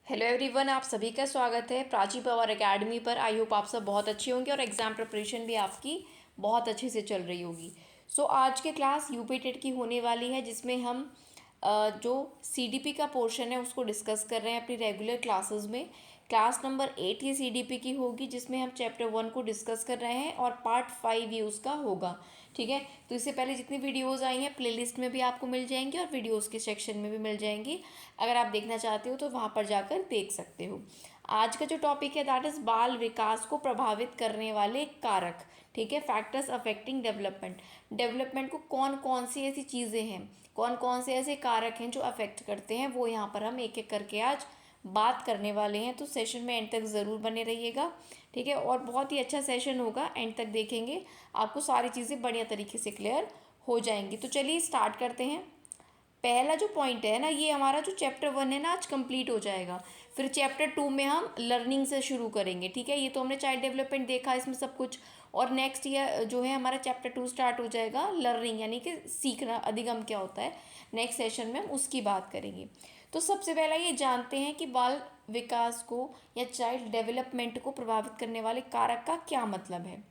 Hello everyone, आप सभी का स्वागत है प्राची पवार एकेडमी पर। आई होप आप सब बहुत अच्छे होंगे और एग्ज़ाम प्रिपरेशन भी आपकी बहुत अच्छे से चल रही होगी। आज की क्लास यूपी टेट की होने वाली है, जिसमें हम जो सीडीपी का पोर्शन है उसको डिस्कस कर रहे हैं अपनी रेगुलर क्लासेस में। क्लास नंबर 8 ये सीडीपी की होगी, जिसमें हम चैप्टर 1 को डिस्कस कर रहे हैं और पार्ट 5 ये उसका होगा। ठीक है, तो इससे पहले जितनी वीडियोस आई हैं प्लेलिस्ट में भी आपको मिल जाएंगी और वीडियोस के सेक्शन में भी मिल जाएंगी। अगर आप देखना चाहते हो तो वहाँ पर जाकर देख सकते हो। आज का जो टॉपिक है दैट इज़ बाल विकास को प्रभावित करने वाले कारक। ठीक है, फैक्टर्स अफेक्टिंग डेवलपमेंट। डेवलपमेंट को कौन कौन सी ऐसी चीज़ें हैं, कौन कौन से ऐसे कारक हैं जो अफेक्ट करते हैं, वो यहाँ पर हम एक एक करके आज बात करने वाले हैं। तो सेशन में एंड तक ज़रूर बने रहिएगा। ठीक है, और बहुत ही अच्छा सेशन होगा, एंड तक देखेंगे आपको सारी चीज़ें बढ़िया तरीके से क्लियर हो जाएंगी। तो चलिए स्टार्ट करते हैं। पहला जो पॉइंट है ना, ये हमारा जो चैप्टर 1 है ना आज कंप्लीट हो जाएगा। फिर चैप्टर 2 में हम लर्निंग से शुरू करेंगे। ठीक है, ये तो हमने चाइल्ड डेवलपमेंट देखा इसमें सब कुछ, और नेक्स्ट ईयर जो है हमारा चैप्टर 2 स्टार्ट हो जाएगा लर्निंग, यानी कि सीखना, अधिगम क्या होता है। नेक्स्ट सेशन में हम उसकी बात करेंगे। तो सबसे पहला ये जानते हैं कि बाल विकास को या चाइल्ड डेवलपमेंट को प्रभावित करने वाले कारक का क्या मतलब है।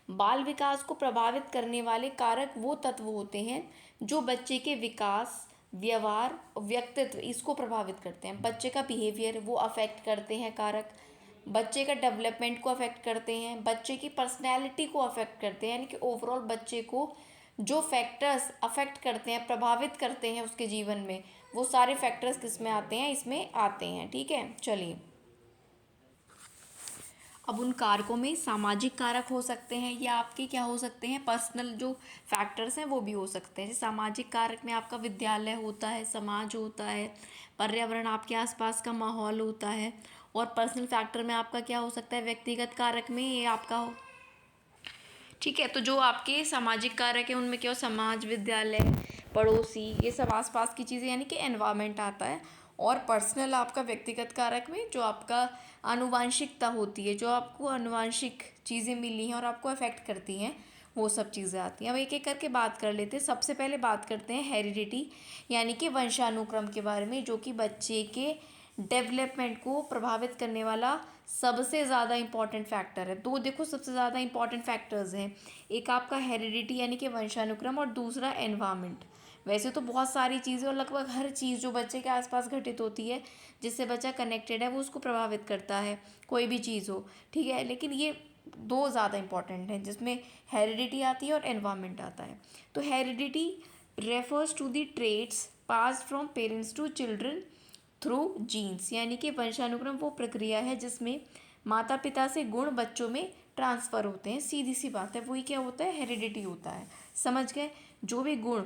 बाल विकास को प्रभावित करने वाले कारक वो तत्व होते हैं जो बच्चे के विकास, व्यवहार, व्यक्तित्व इसको प्रभावित करते हैं। बच्चे का बिहेवियर वो अफेक्ट करते हैं कारक, बच्चे का डेवलपमेंट को अफेक्ट करते हैं, बच्चे की पर्सनैलिटी को अफेक्ट करते हैं, यानी कि ओवरऑल बच्चे को जो फैक्टर्स अफेक्ट करते हैं, प्रभावित करते हैं उसके जीवन में, वो सारे फैक्टर्स किस में आते हैं, इसमें आते हैं। ठीक है, चलिए। अब उन कारकों में सामाजिक कारक हो सकते हैं या आपके क्या हो सकते हैं, पर्सनल जो फैक्टर्स हैं वो भी हो सकते हैं। जैसे सामाजिक कारक में आपका विद्यालय होता है, समाज होता है, पर्यावरण, आपके आसपास का माहौल होता है। और पर्सनल फैक्टर में आपका क्या हो सकता है, व्यक्तिगत कारक में ये आपका हो। ठीक है, तो जो आपके सामाजिक कारक है उनमें क्या हो, समाज, विद्यालय, पड़ोसी, ये सब आसपास की चीज़ें, यानी कि एनवायरनमेंट आता है। और पर्सनल आपका व्यक्तिगत कारक में जो आपका आनुवांशिकता होती है, जो आपको आनुवांशिक चीज़ें मिली हैं और आपको अफेक्ट करती हैं, वो सब चीज़ें आती हैं। अब एक एक करके बात कर लेते हैं। सबसे पहले बात करते हैं हेरिडिटी, यानी कि वंशानुक्रम के बारे में, जो कि बच्चे के डेवलपमेंट को प्रभावित करने वाला सबसे ज़्यादा इंपॉर्टेंट फैक्टर है। दो देखो सबसे ज़्यादा इंपॉर्टेंट फैक्टर्स हैं, एक आपका हेरिडिटी यानी कि वंशानुक्रम, और दूसरा एनवायरनमेंट। वैसे तो बहुत सारी चीज़ें और लगभग हर चीज़ जो बच्चे के आसपास घटित होती है, जिससे बच्चा कनेक्टेड है, वो उसको प्रभावित करता है, कोई भी चीज़ हो। ठीक है, लेकिन ये दो ज़्यादा इंपॉर्टेंट हैं, जिसमें हेरिडिटी आती है और एनवायरनमेंट आता है। तो heredity refers to the traits pass from parents to children through genes, यानी कि वंशानुक्रम वो प्रक्रिया है जिसमें माता पिता से गुण बच्चों में ट्रांसफ़र होते हैं। सीधी सी बात है, वही क्या होता है, हेरिडिटी होता है। समझ गए। जो भी गुण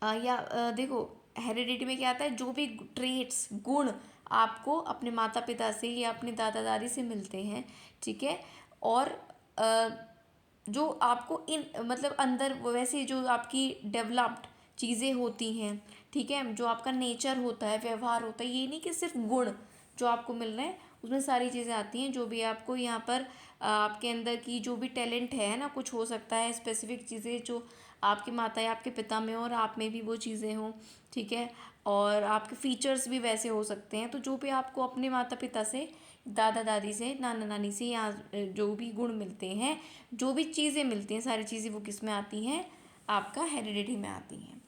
देखो, हेरिडिटी में क्या आता है, जो भी ट्रेट्स, गुण आपको अपने माता पिता से या अपने दादा दादी से मिलते हैं। ठीक है, और अ, जो आपको इन मतलब अंदर वैसे जो आपकी डेवलप्ड चीज़ें होती हैं। ठीक है, जो आपका नेचर होता है, व्यवहार होता है, ये नहीं कि सिर्फ गुण जो आपको मिल रहे हैं, उसमें सारी चीज़ें आती हैं। जो भी आपको यहाँ पर आपके अंदर की जो भी टैलेंट है ना, कुछ हो सकता है स्पेसिफिक चीज़ें जो आपकी माता या आपके पिता में और आप में भी वो चीज़ें हों। ठीक है, और आपके फीचर्स भी वैसे हो सकते हैं। तो जो भी आपको अपने माता पिता से, दादा दादी से, नाना नानी से, या जो भी गुण मिलते हैं, जो भी चीज़ें मिलती हैं, सारी चीज़ें वो किस में आती हैं, आपका हेरिडिटी में आती हैं।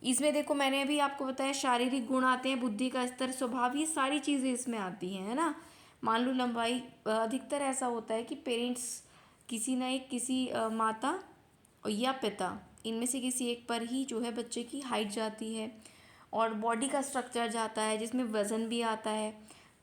इसमें देखो मैंने अभी आपको बताया शारीरिक गुण आते हैं, बुद्धि का स्तर, स्वभाव, ये सारी चीज़ें इसमें आती हैं, है ना। मान लो लंबाई, अधिकतर ऐसा होता है कि पेरेंट्स किसी ना एक किसी माता या पिता, इनमें से किसी एक पर ही जो है बच्चे की हाइट जाती है और बॉडी का स्ट्रक्चर जाता है, जिसमें वज़न भी आता है।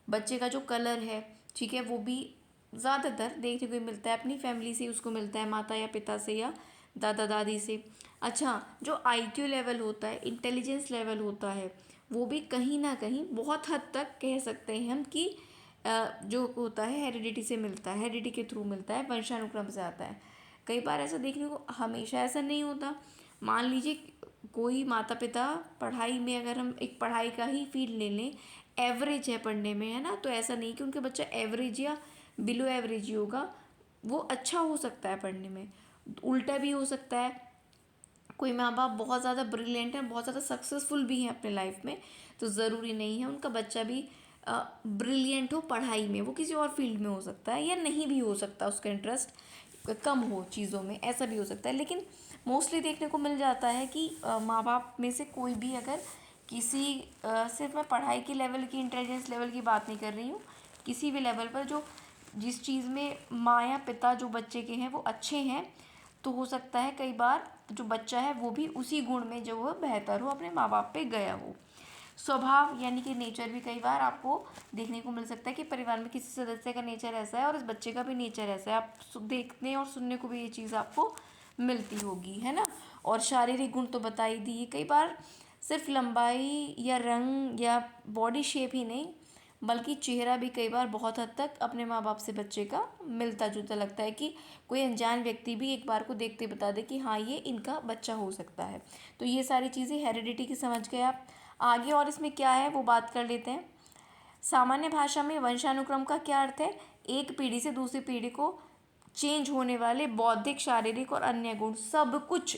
बच्चे का जो कलर है, ठीक है, वो भी ज़्यादातर देखने को मिलता है अपनी फैमिली से, उसको मिलता है माता या पिता से या दादा दादी से। अच्छा, जो आईक्यू लेवल होता है, इंटेलिजेंस लेवल होता है, वो भी कहीं ना कहीं बहुत हद तक कह सकते हैं हम कि जो होता है हेरिडिटी से मिलता है, हेरिडिटी के थ्रू मिलता है, वंशानुक्रम से आता है। कई बार ऐसा देखने को, हमेशा ऐसा नहीं होता। मान लीजिए कोई माता पिता पढ़ाई में, अगर हम एक पढ़ाई का ही फील्ड ले लें, एवरेज है पढ़ने में, है ना, तो ऐसा नहीं कि उनका बच्चा एवरेज या बिलो एवरेज ही होगा, वो अच्छा हो सकता है पढ़ने में। उल्टा भी हो सकता है, कोई माँ बाप बहुत ज़्यादा ब्रिलियंट है, बहुत ज़्यादा सक्सेसफुल भी हैं अपने लाइफ में, तो ज़रूरी नहीं है उनका बच्चा भी ब्रिलियंट हो पढ़ाई में। वो किसी और फील्ड में हो सकता है या नहीं भी हो सकता, उसका इंटरेस्ट कम हो चीज़ों में, ऐसा भी हो सकता है। लेकिन मोस्टली देखने को मिल जाता है कि माँ बाप में से कोई भी अगर किसी सिर्फ मैं पढ़ाई के लेवल की, इंटेलिजेंस लेवल की बात नहीं कर रही हूँ, किसी भी लेवल पर जो जिस चीज़ में माँ या पिता जो बच्चे के हैं वो अच्छे हैं, तो हो सकता है कई बार जो बच्चा है वो भी उसी गुण में जो वह बेहतर हो, अपने माँ बाप पे गया हो। स्वभाव यानी कि नेचर भी कई बार आपको देखने को मिल सकता है कि परिवार में किसी सदस्य का नेचर ऐसा है और इस बच्चे का भी नेचर ऐसा है। आप देखने और सुनने को भी ये चीज़ आपको मिलती होगी, है ना। और शारीरिक गुण तो बता ही दिए। कई बार सिर्फ लंबाई या रंग या बॉडी शेप ही नहीं, बल्कि चेहरा भी कई बार बहुत हद तक अपने माँ बाप से बच्चे का मिलता जुलता लगता है कि कोई अनजान व्यक्ति भी एक बार को देखते बता दे कि हाँ ये इनका बच्चा हो सकता है। तो ये सारी चीज़ें हेरिडिटी की समझ गए आप। आगे और इसमें क्या है वो बात कर लेते हैं। सामान्य भाषा में वंशानुक्रम का क्या अर्थ है? एक पीढ़ी से दूसरी पीढ़ी को चेंज होने वाले बौद्धिक, शारीरिक और अन्य गुण, सब कुछ,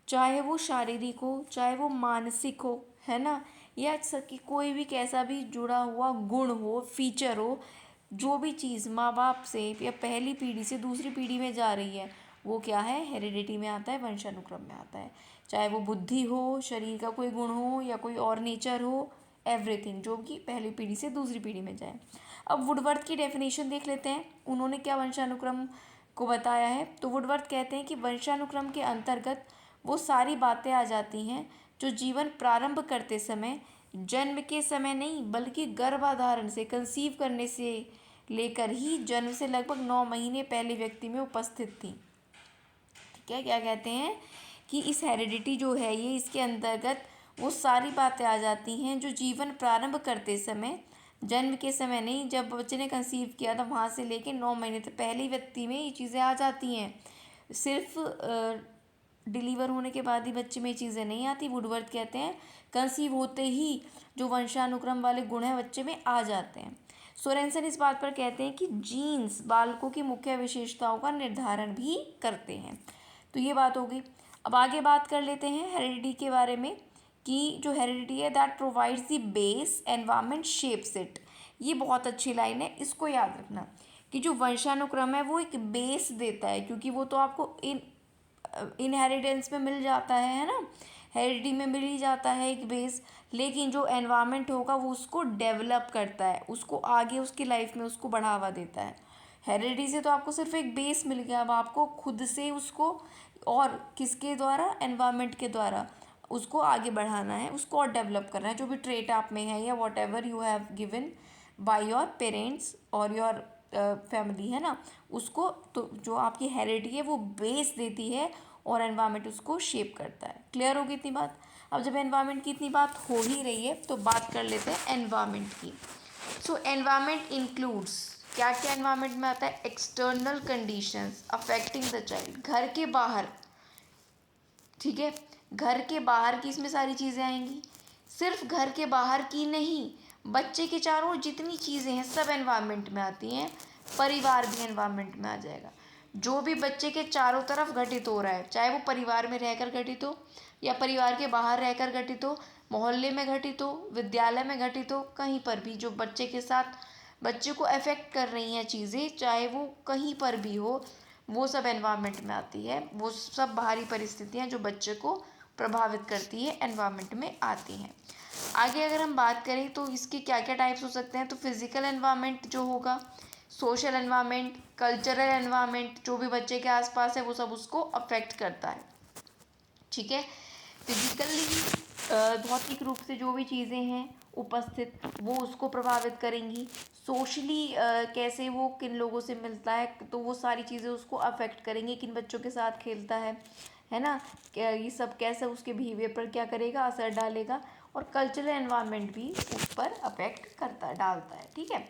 चाहे वो शारीरिक हो चाहे वो मानसिक हो, है ना, या कि कोई भी कैसा भी जुड़ा हुआ गुण हो, फीचर हो, जो भी चीज़ माँ बाप से या पहली पीढ़ी से दूसरी पीढ़ी में जा रही है वो क्या है? हेरिडिटी में आता है, वंशानुक्रम में आता है। चाहे वो बुद्धि हो, शरीर का कोई गुण हो या कोई और नेचर हो, एवरीथिंग जो कि पहली पीढ़ी से दूसरी पीढ़ी में जाए। अब वुडवर्थ की डेफिनेशन देख लेते हैं, उन्होंने क्या वंशानुक्रम को बताया है। तो वुडवर्थ कहते हैं कि वंशानुक्रम के अंतर्गत वो सारी बातें आ जाती हैं जो जीवन प्रारंभ करते समय, जन्म के समय नहीं बल्कि गर्भाधारण से, कंसीव करने से लेकर ही जन्म से लगभग 9 महीने पहले व्यक्ति में उपस्थित थी। ठीक है, क्या कहते हैं कि इस हेरिडिटी जो है ये, इसके अंतर्गत वो सारी बातें आ जाती हैं जो जीवन प्रारंभ करते समय, जन्म के समय नहीं, जब बच्चे ने कंसीव किया था वहाँ से लेके 9 महीने तक पहले व्यक्ति में ये चीज़ें आ जाती हैं। सिर्फ डिलीवर होने के बाद ही बच्चे में ये चीज़ें नहीं आती। वुडवर्थ कहते हैं कंसीव होते ही जो वंशानुक्रम वाले गुण हैं बच्चे में आ जाते हैं। सोरेनसन इस बात पर कहते हैं कि जीन्स बालकों की मुख्य विशेषताओं का निर्धारण भी करते हैं। तो ये बात हो गई। अब आगे बात कर लेते हैं हेरिडिटी के बारे में, कि जो हेरिडिटी है that provides the base, environment shapes it. ये बहुत अच्छी लाइन है, इसको याद रखना कि जो वंशानुक्रम है वो एक बेस देता है, क्योंकि वो तो आपको इनहेरिटेंस में मिल जाता है ना, हेरिडिटी में मिल ही जाता है एक बेस। लेकिन जो एनवायरनमेंट होगा वो उसको डेवलप करता है, उसको आगे उसकी लाइफ में उसको बढ़ावा देता है। हेरिडिटी से तो आपको सिर्फ एक बेस मिल गया, अब आपको खुद से उसको और किसके द्वारा, एनवायरनमेंट के द्वारा उसको आगे बढ़ाना है, उसको और डेवलप करना है। जो भी ट्रेट आप में है या what ever you have given by your parents और योर फैमिली, है ना, उसको तो जो आपकी हेरिडिटी है वो बेस देती है और एनवायरनमेंट उसको शेप करता है। क्लियर होगी इतनी बात। अब जब एनवायरनमेंट की इतनी बात हो ही रही है तो बात कर लेते हैं एनवायरनमेंट की। सो एनवायरनमेंट इंक्लूड्स, क्या क्या एनवायरनमेंट में आता है? External conditions affecting the child, घर के बाहर, ठीक है, घर के बाहर की इसमें सारी चीज़ें आएंगी। सिर्फ घर के बाहर की नहीं, बच्चे के चारों जितनी चीज़ें हैं सब एनवायरनमेंट में आती हैं। परिवार भी एनवायरनमेंट में आ जाएगा। जो भी बच्चे के चारों तरफ घटित हो रहा है, चाहे वो परिवार में रहकर घटित हो या परिवार के बाहर रहकर घटित हो, मोहल्ले में घटित हो, विद्यालय में घटित हो, कहीं पर भी जो बच्चे के साथ बच्चे को अफेक्ट कर रही हैं चीज़ें, चाहे वो कहीं पर भी हो, वो सब एनवायरनमेंट में आती है। वो सब बाहरी परिस्थितियाँ जो बच्चे को प्रभावित करती है एनवायरनमेंट में आती हैं। आगे अगर हम बात करें तो इसके क्या क्या टाइप्स हो सकते हैं, तो फिजिकल एनवायरनमेंट जो होगा, सोशल एनवायरनमेंट, कल्चरल एनवायरनमेंट, जो भी बच्चे के आसपास है वो सब उसको अफेक्ट करता है। ठीक है, फिजिकली भौतिक रूप से जो भी चीज़ें हैं उपस्थित वो उसको प्रभावित करेंगी। सोशली कैसे वो किन लोगों से मिलता है तो वो सारी चीज़ें उसको अफेक्ट करेंगी, किन बच्चों के साथ खेलता है ना, क्या ये सब कैसे उसके बिहेवियर पर क्या करेगा, असर डालेगा। और कल्चरल एनवायरनमेंट भी उस पर अफेक्ट करता डालता है। ठीक है,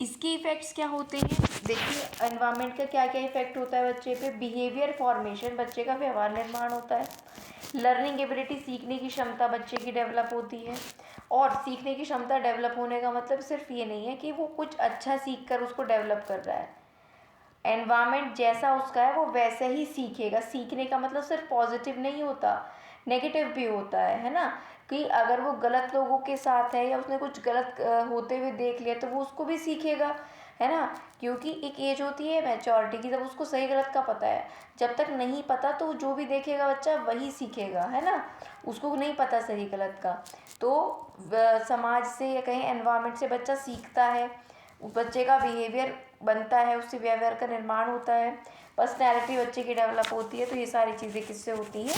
इसके इफ़ेक्ट्स क्या होते हैं? देखिए एनवायरनमेंट का क्या क्या इफेक्ट होता है बच्चे पे। बिहेवियर फॉर्मेशन, बच्चे का व्यवहार निर्माण होता है। लर्निंग एबिलिटी, सीखने की क्षमता बच्चे की डेवलप होती है। और सीखने की क्षमता डेवलप होने का मतलब सिर्फ ये नहीं है कि वो कुछ अच्छा सीख कर उसको डेवलप कर रहा है, एनवायरनमेंट जैसा उसका है वो वैसे ही सीखेगा। सीखने का मतलब सिर्फ पॉजिटिव नहीं होता, नेगेटिव भी होता है ना। कि अगर वो गलत लोगों के साथ है या उसने कुछ गलत होते हुए देख लिया तो वो उसको भी सीखेगा, है ना। क्योंकि एक एज होती है मैच्योरिटी की, जब उसको सही गलत का पता है। जब तक नहीं पता तो जो भी देखेगा बच्चा वही सीखेगा, है ना। उसको नहीं पता सही गलत का। तो समाज से या कहीं एनवायरनमेंट से बच्चा सीखता है, बच्चे का बिहेवियर बनता है, उससे व्यवहार का निर्माण होता है, पर्सनैलिटी बच्चे की डेवलप होती है। तो ये सारी चीज़ें किससे होती हैं?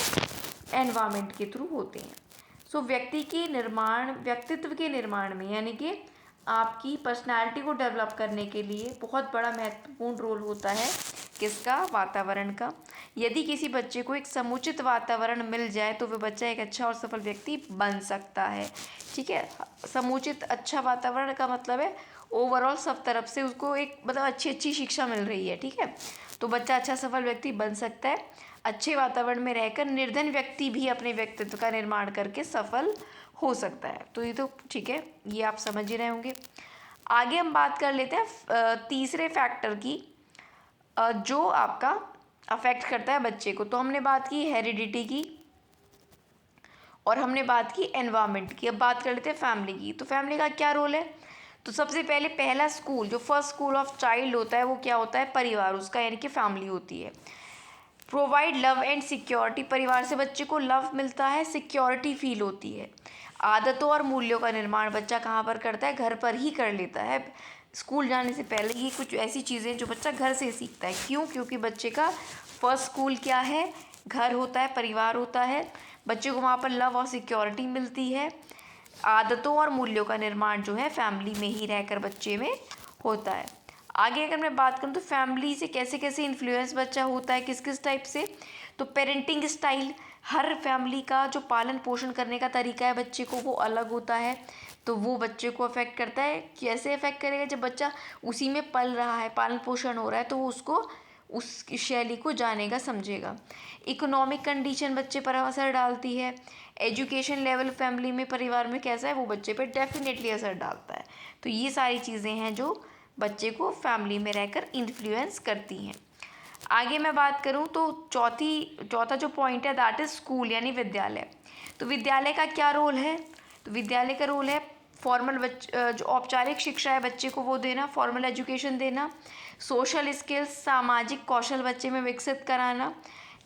एनवायरनमेंट के थ्रू होती हैं। सो व्यक्तित्व के निर्माण में, यानी कि आपकी पर्सनैलिटी को डेवलप करने के लिए बहुत बड़ा महत्वपूर्ण रोल होता है किसका? वातावरण का। यदि किसी बच्चे को एक समुचित वातावरण मिल जाए तो वह बच्चा एक अच्छा और सफल व्यक्ति बन सकता है। ठीक है, समुचित अच्छा वातावरण का मतलब है ओवरऑल सब तरफ से उसको एक मतलब अच्छी शिक्षा मिल रही है। ठीक है, तो बच्चा अच्छा सफल व्यक्ति बन सकता है। अच्छे वातावरण में रहकर निर्धन व्यक्ति भी अपने व्यक्तित्व का निर्माण करके सफल हो सकता है। तो ये तो ठीक है, ये आप समझ ही रहे होंगे। आगे हम बात कर लेते हैं तीसरे फैक्टर की, जो आपका अफेक्ट करता है बच्चे को। तो हमने बात की हेरिडिटी की और हमने बात की एनवायरनमेंट की। अब बात कर लेते हैं फैमिली की। तो फैमिली का क्या रोल है? तो सबसे पहले पहला स्कूल, जो फर्स्ट स्कूल ऑफ चाइल्ड होता है वो क्या होता है? परिवार उसका, यानी कि फैमिली होती है। प्रोवाइड लव एंड सिक्योरिटी, परिवार से बच्चे को लव मिलता है, सिक्योरिटी फील होती है। आदतों और मूल्यों का निर्माण बच्चा कहाँ पर करता है? घर पर ही कर लेता है। स्कूल जाने से पहले ये कुछ ऐसी चीज़ें जो बच्चा घर से सीखता है। क्यों? क्योंकि बच्चे का फर्स्ट स्कूल क्या है? घर होता है, परिवार होता है। बच्चे को वहाँ पर लव और सिक्योरिटी मिलती है। आदतों और मूल्यों का निर्माण जो है फैमिली में ही रहकर बच्चे में होता है। आगे अगर मैं बात करूँ तो फैमिली से कैसे कैसे इन्फ्लुएंस बच्चा होता है, किस किस टाइप से? तो पेरेंटिंग स्टाइल, हर फैमिली का जो पालन पोषण करने का तरीका है बच्चे को वो अलग होता है। तो वो बच्चे को अफेक्ट करता है। कैसे अफेक्ट करेगा? जब बच्चा उसी में पल रहा है, पालन पोषण हो रहा है, तो वो उसको उस शैली को जानेगा, समझेगा। इकोनॉमिक कंडीशन बच्चे पर असर डालती है। एजुकेशन लेवल फैमिली में, परिवार में कैसा है वो बच्चे पर डेफिनेटली असर डालता है। तो ये सारी चीज़ें हैं जो बच्चे को फैमिली में रहकर इन्फ्लुएंस करती हैं। आगे मैं बात करूं तो चौथा जो पॉइंट है दैट इज स्कूल, यानी विद्यालय। तो विद्यालय का क्या रोल है? तो विद्यालय का रोल है फॉर्मल जो औपचारिक शिक्षा है बच्चे को वो देना, फॉर्मल एजुकेशन देना, सोशल स्किल्स, सामाजिक कौशल बच्चे में विकसित कराना,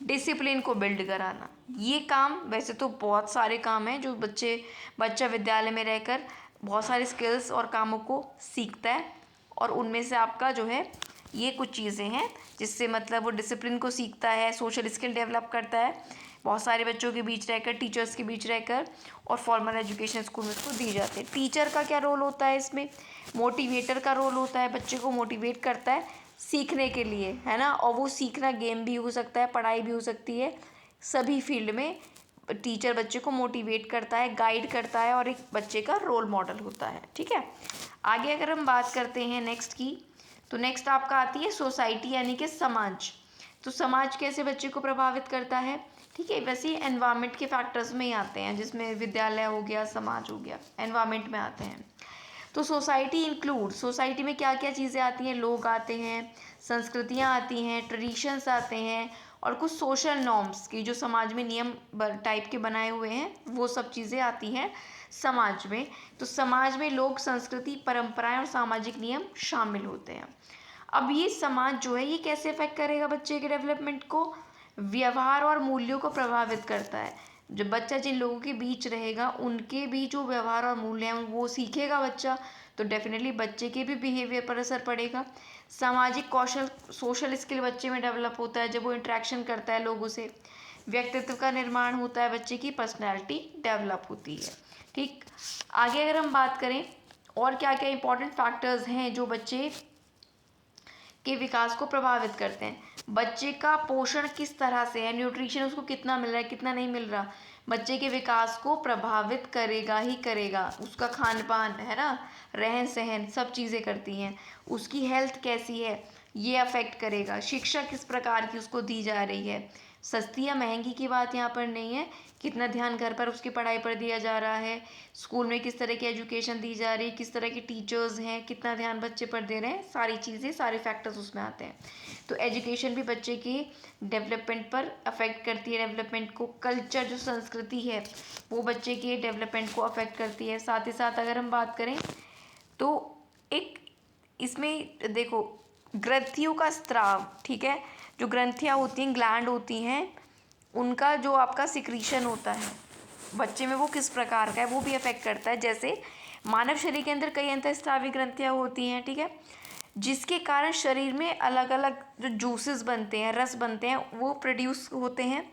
डिसिप्लिन को बिल्ड कराना। ये काम, वैसे तो बहुत सारे काम हैं जो बच्चा विद्यालय में रहकर बहुत सारे स्किल्स और कामों को सीखता है, और उनमें से आपका जो है ये कुछ चीज़ें हैं जिससे मतलब वो डिसिप्लिन को सीखता है, सोशल स्किल डेवलप करता है बहुत सारे बच्चों के बीच रहकर, टीचर्स के बीच रहकर, और फॉर्मल एजुकेशन स्कूल में उसको दी जाती है। टीचर का क्या रोल होता है इसमें? मोटिवेटर का रोल होता है, बच्चे को मोटिवेट करता है सीखने के लिए, है ना। और वो सीखना गेम भी हो सकता है, पढ़ाई भी हो सकती है, सभी फील्ड में टीचर बच्चे को मोटिवेट करता है, गाइड करता है और एक बच्चे का रोल मॉडल होता है। ठीक है, आगे अगर हम बात करते हैं नेक्स्ट की, तो नेक्स्ट आपका आती है सोसाइटी, यानी कि समाज। तो समाज कैसे बच्चे को प्रभावित करता है? ठीक है, वैसे एनवायरनमेंट के फैक्टर्स में ही आते हैं, जिसमें विद्यालय हो गया, समाज हो गया, एनवायरनमेंट में आते हैं। तो सोसाइटी इंक्लूड, सोसाइटी में क्या क्या चीज़ें आती हैं? लोग आते हैं, संस्कृतियाँ आती हैं, ट्रेडिशंस आते हैं, और कुछ सोशल नॉर्म्स की जो समाज में नियम टाइप के बनाए हुए हैं वो सब चीज़ें आती हैं समाज में। तो समाज में लोग, संस्कृति, परंपराएं और सामाजिक नियम शामिल होते हैं। अब ये समाज जो है ये कैसे अफेक्ट करेगा बच्चे के डेवलपमेंट को? व्यवहार और मूल्यों को प्रभावित करता है। जब बच्चा जिन लोगों के बीच रहेगा उनके भी जो व्यवहार और मूल्य हैं वो सीखेगा बच्चा, तो डेफिनेटली बच्चे के भी बिहेवियर पर असर पड़ेगा। सामाजिक कौशल, सोशल स्किल बच्चे में डेवलप होता है जब वो इंटरेक्शन करता है लोगों से। व्यक्तित्व का निर्माण होता है, बच्चे की पर्सनैलिटी डेवलप होती है। ठीक, आगे अगर हम बात करें और क्या क्या इंपॉर्टेंट फैक्टर्स हैं जो बच्चे के विकास को प्रभावित करते हैं। बच्चे का पोषण किस तरह से है, न्यूट्रिशन उसको कितना मिल रहा है, कितना नहीं मिल रहा, बच्चे के विकास को प्रभावित करेगा ही करेगा। उसका खान पान, है ना, रहन सहन, सब चीज़ें करती हैं। उसकी हेल्थ कैसी है ये अफेक्ट करेगा। शिक्षा किस प्रकार की उसको दी जा रही है, सस्ती या महंगी की बात यहाँ पर नहीं है, कितना ध्यान घर पर उसकी पढ़ाई पर दिया जा रहा है, स्कूल में किस तरह की एजुकेशन दी जा रही है, किस तरह के टीचर्स हैं, कितना ध्यान बच्चे पर दे रहे हैं, सारी चीज़ें, सारे फैक्टर्स उसमें आते हैं। तो एजुकेशन भी बच्चे की डेवलपमेंट पर अफेक्ट करती है, डेवलपमेंट को। कल्चर जो संस्कृति है वो बच्चे के डेवलपमेंट को अफेक्ट करती है। साथ ही साथ अगर हम बात करें तो एक इसमें देखो, ग्रंथियों का स्त्राव, ठीक है, जो ग्रंथियाँ होती हैं, ग्लैंड होती हैं, उनका जो आपका सिक्रीशन होता है बच्चे में वो किस प्रकार का है वो भी अफेक्ट करता है। जैसे मानव शरीर के अंदर कई अंतःस्रावी ग्रंथियाँ होती हैं, ठीक है, जिसके कारण शरीर में अलग अलग जो जूसेस बनते हैं, रस बनते हैं, वो प्रोड्यूस होते हैं।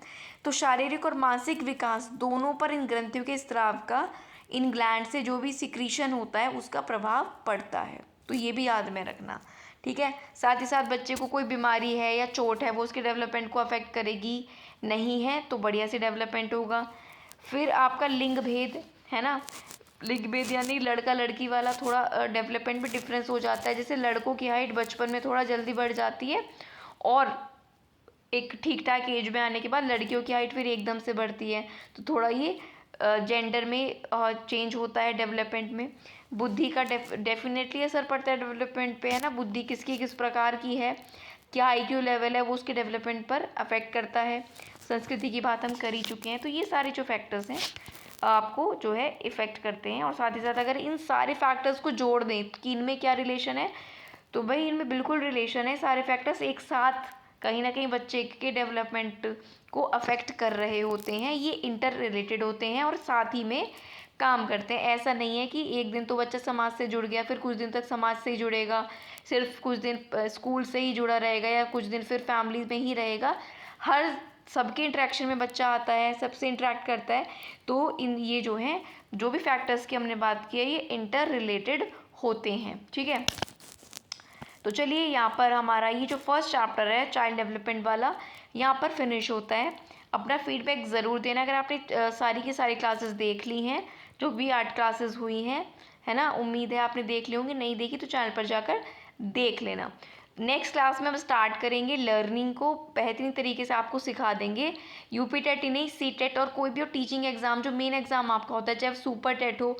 तो शारीरिक और मानसिक विकास दोनों पर इन ग्रंथियों के स्त्राव का, इन ग्लैंड से जो भी सिक्रीशन होता है उसका प्रभाव पड़ता है। तो ये भी याद में रखना, ठीक है। साथ ही साथ बच्चे को कोई बीमारी है या चोट है वो उसके डेवलपमेंट को अफेक्ट करेगी नहीं है तो बढ़िया से डेवलपमेंट होगा। फिर आपका लिंग भेद है ना, लिंग भेद यानी लड़का लड़की वाला थोड़ा डेवलपमेंट में डिफरेंस हो जाता है। जैसे लड़कों की हाइट बचपन में थोड़ा जल्दी बढ़ जाती है और एक ठीक ठाक एज में आने के बाद लड़कियों की हाइट फिर एकदम से बढ़ती है। तो थोड़ा ये जेंडर में चेंज होता है डेवलपमेंट में। बुद्धि का डेफिनेटली असर पड़ता है डेवलपमेंट पे, है ना। बुद्धि किसकी किस प्रकार की है, क्या आईक्यू लेवल है, वो उसके डेवलपमेंट पर अफेक्ट करता है। संस्कृति की बात हम कर ही चुके हैं। तो ये सारे जो फैक्टर्स हैं आपको जो है इफ़ेक्ट करते हैं। और साथ ही साथ अगर इन सारे फैक्टर्स को जोड़ दें कि इनमें क्या रिलेशन है, तो भाई इनमें बिल्कुल रिलेशन है। सारे फैक्टर्स एक साथ कहीं ना कहीं बच्चे के डेवलपमेंट को अफेक्ट कर रहे होते हैं, ये इंटर रिलेटेड होते हैं और साथ ही में काम करते हैं। ऐसा नहीं है कि एक दिन तो बच्चा समाज से जुड़ गया फिर कुछ दिन तक समाज से ही जुड़ेगा, सिर्फ कुछ दिन स्कूल से ही जुड़ा रहेगा या कुछ दिन फिर फैमिली में ही रहेगा। हर सबके इंटरेक्शन में बच्चा आता है, सबसे इंटरेक्ट करता है। तो इन ये जो है जो भी फैक्टर्स की हमने बात की है ये इंटर रिलेटेड होते हैं, ठीक है। तो चलिए यहाँ पर हमारा ये जो फर्स्ट चैप्टर है चाइल्ड डेवलपमेंट वाला यहाँ पर फिनिश होता है। अपना फीडबैक ज़रूर देना अगर आपने सारी की सारी क्लासेस देख ली हैं, जो भी 8 क्लासेस हुई हैं, है ना। उम्मीद है आपने देख ली होंगी, नहीं देखी तो चैनल पर जाकर देख लेना। नेक्स्ट क्लास में हम स्टार्ट करेंगे लर्निंग को, बेहतरीन तरीके से आपको सिखा देंगे। यूपी टेट ही नहीं, सी टेट और कोई भी हो टीचिंग एग्जाम जो मेन एग्जाम आपका होता है, चाहे सुपर टेट हो,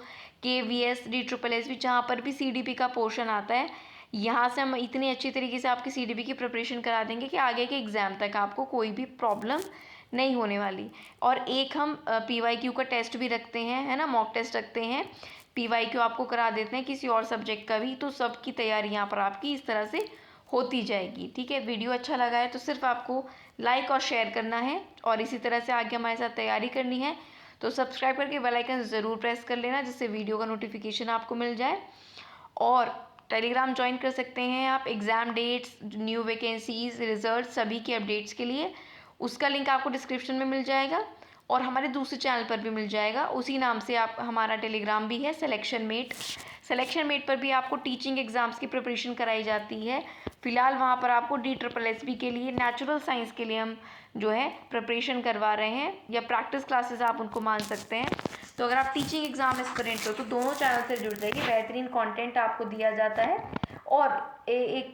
KVS, DSSS भी, जहाँ पर भी CDP का पोर्शन आता है, यहाँ से हम इतनी अच्छी तरीके से आपकी CDP की प्रिपरेशन करा देंगे कि आगे के एग्ज़ाम तक आपको कोई भी प्रॉब्लम नहीं होने वाली। और एक हम PYQ का टेस्ट भी रखते हैं, है ना, मॉक टेस्ट रखते हैं। PYQ आपको करा देते हैं किसी और सब्जेक्ट का भी। तो सबकी तैयारी यहाँ पर आपकी इस तरह से होती जाएगी, ठीक है। वीडियो अच्छा लगा है तो सिर्फ आपको लाइक और शेयर करना है और इसी तरह से आगे हमारे साथ तैयारी करनी है। तो सब्सक्राइब करके बेल आइकन ज़रूर प्रेस कर लेना जिससे वीडियो का नोटिफिकेशन आपको मिल जाए। और टेलीग्राम ज्वाइन कर सकते हैं आप exam dates, new vacancies, result सभी के अपडेट्स के लिए। उसका लिंक आपको डिस्क्रिप्शन में मिल जाएगा और हमारे दूसरे चैनल पर भी मिल जाएगा, उसी नाम से आप हमारा टेलीग्राम भी है, सिलेक्शन मेट। सिलेक्शन मेट पर भी आपको टीचिंग एग्ज़ाम्स की प्रिपरेशन कराई जाती है। फ़िलहाल वहाँ पर आपको DSSS के लिए, नेचुरल साइंस के लिए हम जो है प्रिपरेशन करवा रहे हैं, या प्रैक्टिस क्लासेस आप उनको मान सकते हैं। तो अगर आप टीचिंग एग्ज़ाम एस्पिरेंट हो तो दोनों चैनल से जुड़ जाइए, बेहतरीन कंटेंट आपको दिया जाता है। और एक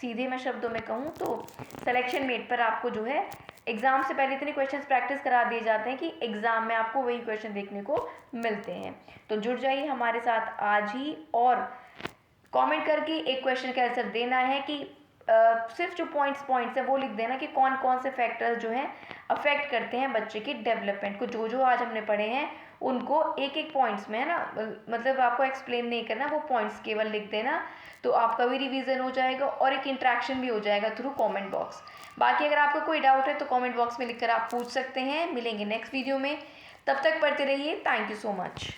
सीधे मैं शब्दों में कहूँ तो सिलेक्शन मेट पर आपको जो है एग्ज़ाम से पहले इतने क्वेश्चंस प्रैक्टिस करा दिए जाते हैं कि एग्ज़ाम में आपको वही क्वेश्चन देखने को मिलते हैं। तो जुड़ जाइए हमारे साथ आज ही, और कमेंट करके एक क्वेश्चन का आंसर देना है कि सिर्फ जो पॉइंट्स है वो लिख देना कि कौन कौन से फैक्टर्स जो हैं अफेक्ट करते हैं बच्चे के डेवलपमेंट को। जो आज हमने पढ़े हैं उनको एक एक पॉइंट्स में, है ना, मतलब आपको एक्सप्लेन नहीं करना, वो पॉइंट्स केवल लिख देना। तो आपका भी रिवीजन हो जाएगा और एक इंट्रैक्शन भी हो जाएगा थ्रू कमेंट बॉक्स। बाकी अगर आपको कोई डाउट है तो कमेंट बॉक्स में लिखकर आप पूछ सकते हैं। मिलेंगे नेक्स्ट वीडियो में, तब तक पढ़ते रहिए। Thank you so much.